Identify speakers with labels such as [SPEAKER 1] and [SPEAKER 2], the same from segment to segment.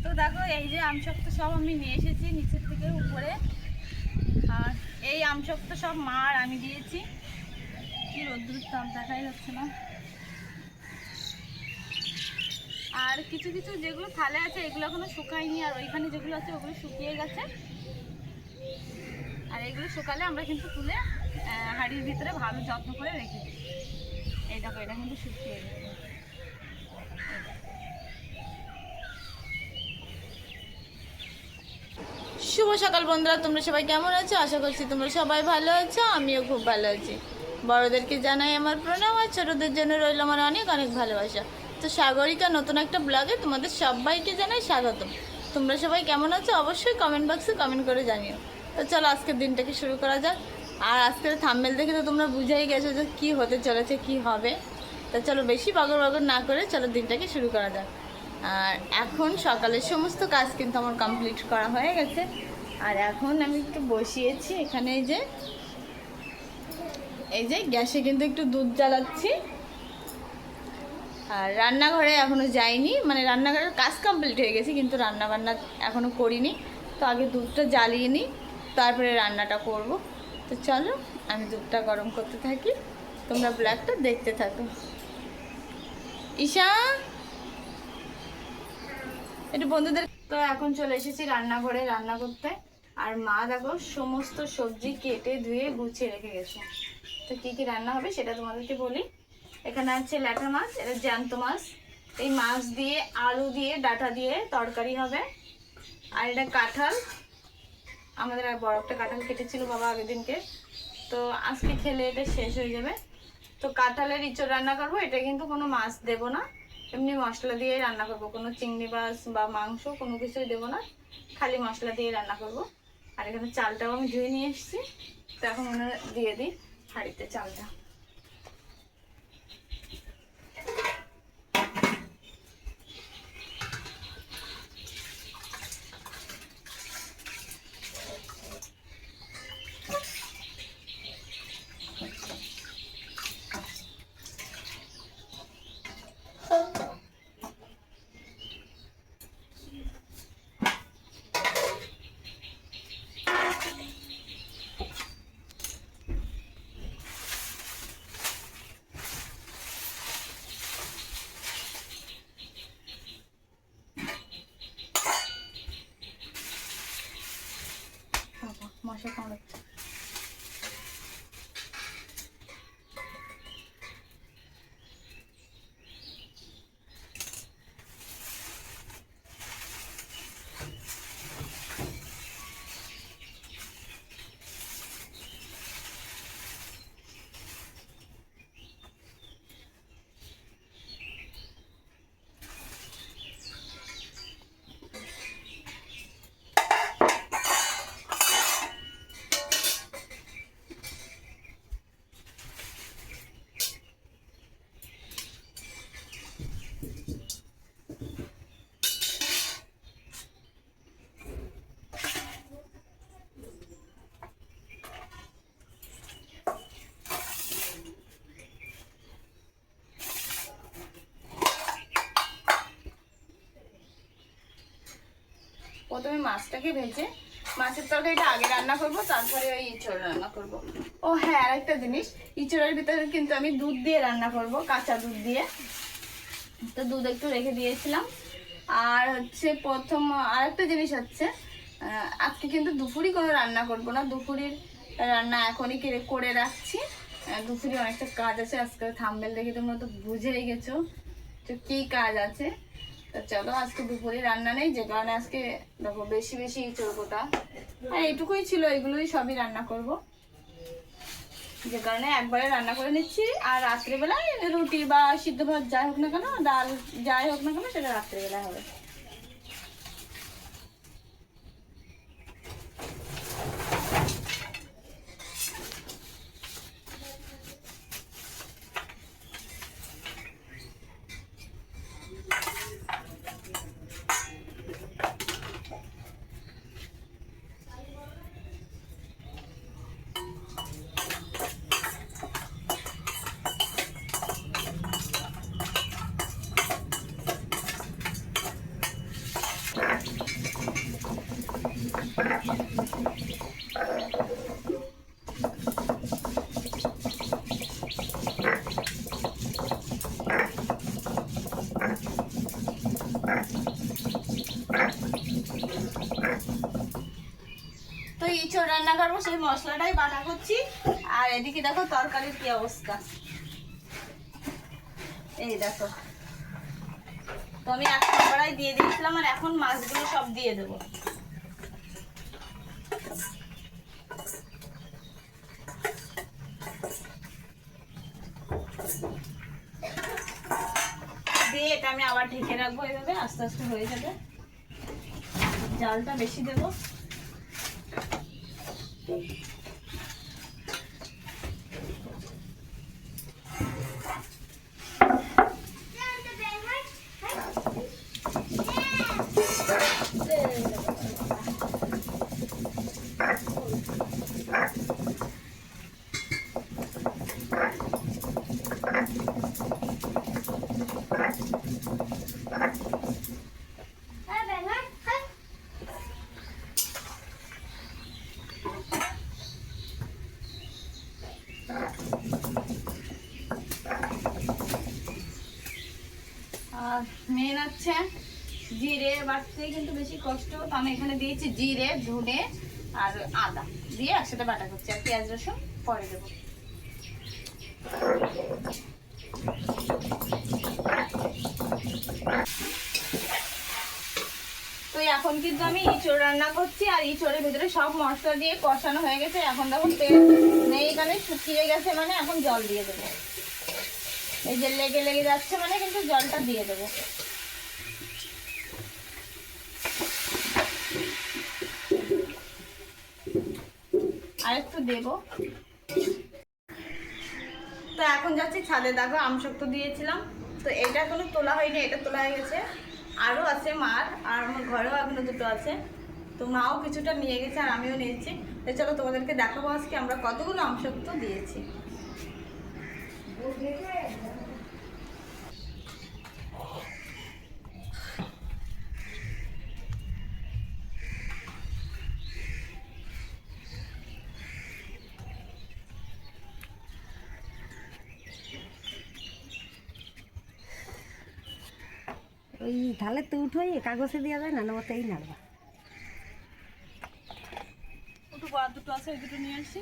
[SPEAKER 1] তো দেখো এই যে আমশক্ত সব আমি নিয়ে এসেছি নিচের থেকে উপরে, আর এই আমশক্ত সব মা আর আমি দিয়েছি। কি রোদ্দুর তাপ দেখাই যাচ্ছে না। আর কিছু কিছু যেগুলো থালে আছে এগুলো এখনো শুকায়নি, আর ওইখানে যেগুলো আছে ওগুলো শুকিয়ে গেছে। আর এগুলো শুকালে আমরা কিন্তু তুলে হাঁড়ির ভিতরে ভালো যত্ন করে রেখে দিই। এই দেখো এটা কিন্তু শুকিয়ে গেছে। শুভ সকাল বন্ধুরা, তোমরা সবাই কেমন আছো? আশা করছি তোমরা সবাই ভালো আছো, আমিও খুব ভালো আছি। বড়োদেরকে জানাই আমার প্রণাম, আর ছোটোদের জন্য রইল আমার অনেক অনেক ভালোবাসা। তো সাগরিকা নতুন একটা ব্লগে তোমাদের সবাইকে জানাই স্বাগতম। তোমরা সবাই কেমন আছো অবশ্যই কমেন্ট বক্সে কমেন্ট করে জানিও। তো চলো আজকের দিনটাকে শুরু করা যাক। আর আজকের থাম্বনেল দেখে তো তোমরা বুঝেই গেছো যে কী হতে চলেছে, কি হবে। তো চলো বেশি বগর বগর না করে চলো দিনটাকে শুরু করা যাক। আর এখন সকালের সমস্ত কাজ কিন্তু আমার কমপ্লিট করা হয়ে গেছে। আর এখন আমি একটু বসিয়েছি এখানে, এই যে গ্যাসে কিন্তু একটু দুধ জ্বালাচ্ছি। আর রান্নাঘরে এখনও যাইনি, মানে রান্নাঘরের কাজ কমপ্লিট হয়ে গেছে কিন্তু রান্নাবান্না এখনও করিনি। তো আগে দুধটা জ্বালিয়ে নিই, তারপরে রান্নাটা করব। তো চলো আমি দুধটা গরম করতে থাকি, তোমরা ব্লগটা দেখতে থাকো। ঈশা একটু বন্ধুদের। তো এখন চলে এসেছি রান্নাঘরে রান্না করতে। আর মা দেখো সমস্ত সবজি কেটে ধুয়ে গুছিয়ে রেখে গেছে। তো কী কী রান্না হবে সেটা তোমাদেরকে বলি। এখানে আছে ল্যাটা মাছ, এটা জ্যান্ত মাছ। এই মাছ দিয়ে আলু দিয়ে ডাঁটা দিয়ে তরকারি হবে। আর এটা কাঁঠাল, আমাদের আর বড় একটা কাঁঠাল কেটেছিল বাবা আগের দিনকে, তো আজকে খেলে এটা শেষ হয়ে যাবে। তো কাঁঠালের ইঁচড় রান্না করবো, এটা কিন্তু কোনো মাছ দেবো না, এমনি মশলা দিয়ে রান্না করব। কোনো চিংড়ি মাছ বা মাংস কোনো কিছুই দেবো না, খালি মশলা দিয়ে রান্না করব। আর এখানে চালটাও আমি ধুয়ে নিয়ে এসেছি, তো এখন মনে দিয়ে দিই হাঁড়িতে চালটা। মশলা কামড়াচ্ছে। প্রথমে মাছটাকে ভেজে, মাছের তরকারিটা আগে রান্না করব, তারপরে ওই ইঁচড় রান্না করব। ও হ্যাঁ, আরেকটা জিনিস, ইঁচড়ের ভিতরে কিন্তু আমি দুধ দিয়ে রান্না করব, কাঁচা দুধ দিয়ে। তো দুধ একটু রেখে দিয়েছিলাম। আর হচ্ছে প্রথম আরেকটা জিনিস হচ্ছে, আজকে কিন্তু দুপুরি কোনো রান্না করব না, দুপুরির রান্না এখনই করে রাখছি। দুপুরি অনেকটা কাজ আছে, আজকে থাম্বনেল দেখে তোমরা তো বুঝেই গেছো তো কী কাজ আছে। তো চলো আজকে দুপুরে রান্না নেই, যে কারণে আজকে দেখো বেশি বেশি ইঁচড় গোটা, আর এইটুকুই ছিল, এগুলোই সবই রান্না করব, যে কারণে একবারে রান্না করে নিচ্ছি। আর রাত্রেবেলায় রুটি বা সিদ্ধ ভাত যাই হোক না কেন, ডাল যাই হোক না কেন, সেটা রাত্রেবেলায় হবে। তো ইঁচড় রান্না করবো সেই মশলাটাই বাটা করছি। আর এদিকে দেখো তরকারির কি অবস্থা, এই দেখো। তো আমি এক কড়াই দিয়ে দিয়েছিলাম আর এখন মাছগুলো সব দিয়ে দেবো। দিয়ে এটা আমি আবার ঢেকে রাখবো, এইভাবে আস্তে আস্তে হয়ে যাবে। জালটা বেশি দেবো। আর মেন হচ্ছে জিরে বাটতে কিন্তু বেশি কষ্ট, তো আমি এখানে দিয়েছি জিরে, ধনে আর আদা দিয়ে একসাথে বাটা করছি। আর পেঁয়াজ রসুন পরে দেবো। তো এখন কিন্তু আমি ইঁচড় রান্না করছি আর ইঁচড়ের ভিতরে সব মশলা দিয়ে কষানো হয়ে গেছে। এখন দেখুন তেল নেই, এখানে শুকিয়ে গেছে, মানে এখন জল দিয়ে দেবো। এই যে লেগে লেগে যাচ্ছে মানে কিন্তু জলটা দিয়ে দেবো। আর একটু দেবো। তো এখন যাচ্ছি ছাদে, দেখো আমসত্ব দিয়েছিলাম, তো এটা এখনো তোলা হয়নি, এটা তোলা হয়ে গেছে। আরও আছে মার, আর আমার ঘরেও এখনো দুটো আছে। তো মাও কিছুটা নিয়ে গেছে আর আমিও নিয়েছি। তো চলো তোমাদেরকে দেখাবো আজকে আমরা কতগুলো আমসত্ব দিয়েছি।
[SPEAKER 2] ওই ঢালে তো উঠোই কাগজে দেওয়া যায় না, ওতেই নাড়বা।
[SPEAKER 1] দুটো আর দুটো আছে, ওই দুটো নিয়ে আসি।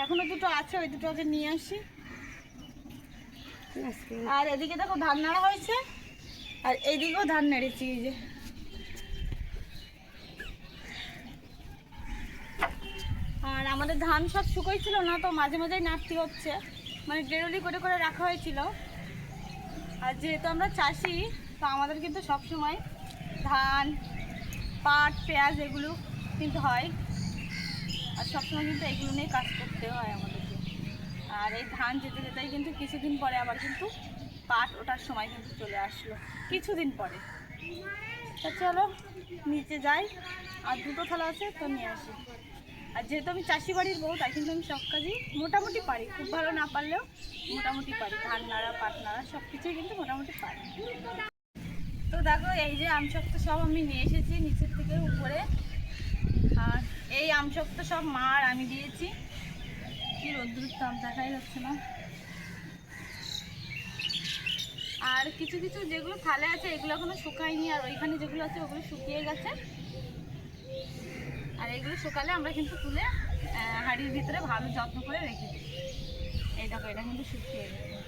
[SPEAKER 1] এখনো দুটো আছে, ওই দুটো আগে নিয়ে আসি। আর এদিকে দেখো ধান নাড়া হয়েছে, আর এইদিকেও ধান নেড়েছি। এই যে আর আমাদের ধান সব শুকোই ছিল না, তো মাঝে মাঝেই নাড়তে হচ্ছে, মানে ডেরলি করে করে রাখা হয়েছিল। আর যেহেতু আমরা চাষি, তো আমাদের কিন্তু সবসময় ধান, পাট, পেঁয়াজ এগুলো কিন্তু হয়। আর সবসময় কিন্তু এগুলো নিয়ে কাজ করতে হয় আমাদেরকে। আর এই ধান যেতে যেতেই কিন্তু কিছুদিন পরে আবার কিন্তু পাট ওঠার সময় কিন্তু চলে আসলো, কিছুদিন পরে। তা চলো নিচে যাই, আর দুটো থালা আছে, তো নিয়ে আসি। আর যেহেতু আমি চাষি বাড়ির বউ, তাই কিন্তু আমি সব কাজই মোটামুটি পারি, খুব ভালো না পারলেও মোটামুটি পারি। ধান নাড়া, পাট নাড়া সব কিছুই কিন্তু মোটামুটি পারি। তো দেখো এই যে আমসত্ব সব আমি নিয়ে এসেছি নিচের থেকে উপরে। আর এই আমসত্ব সব মা আর আমি দিয়েছি। কি রোদ্দুর তাপ দেখাই যাচ্ছে না। আর কিছু কিছু যেগুলো থালে আছে এগুলো এখনো শুকায়নি, আর ওইখানে যেগুলো আছে ওগুলো শুকিয়ে গেছে। আর এগুলো শুকালে আমরা কিন্তু তুলে হাঁড়ির ভিতরে ভালো যত্ন করে রেখে দিই। এই দেখো এটা কিন্তু শুকিয়ে গেছে।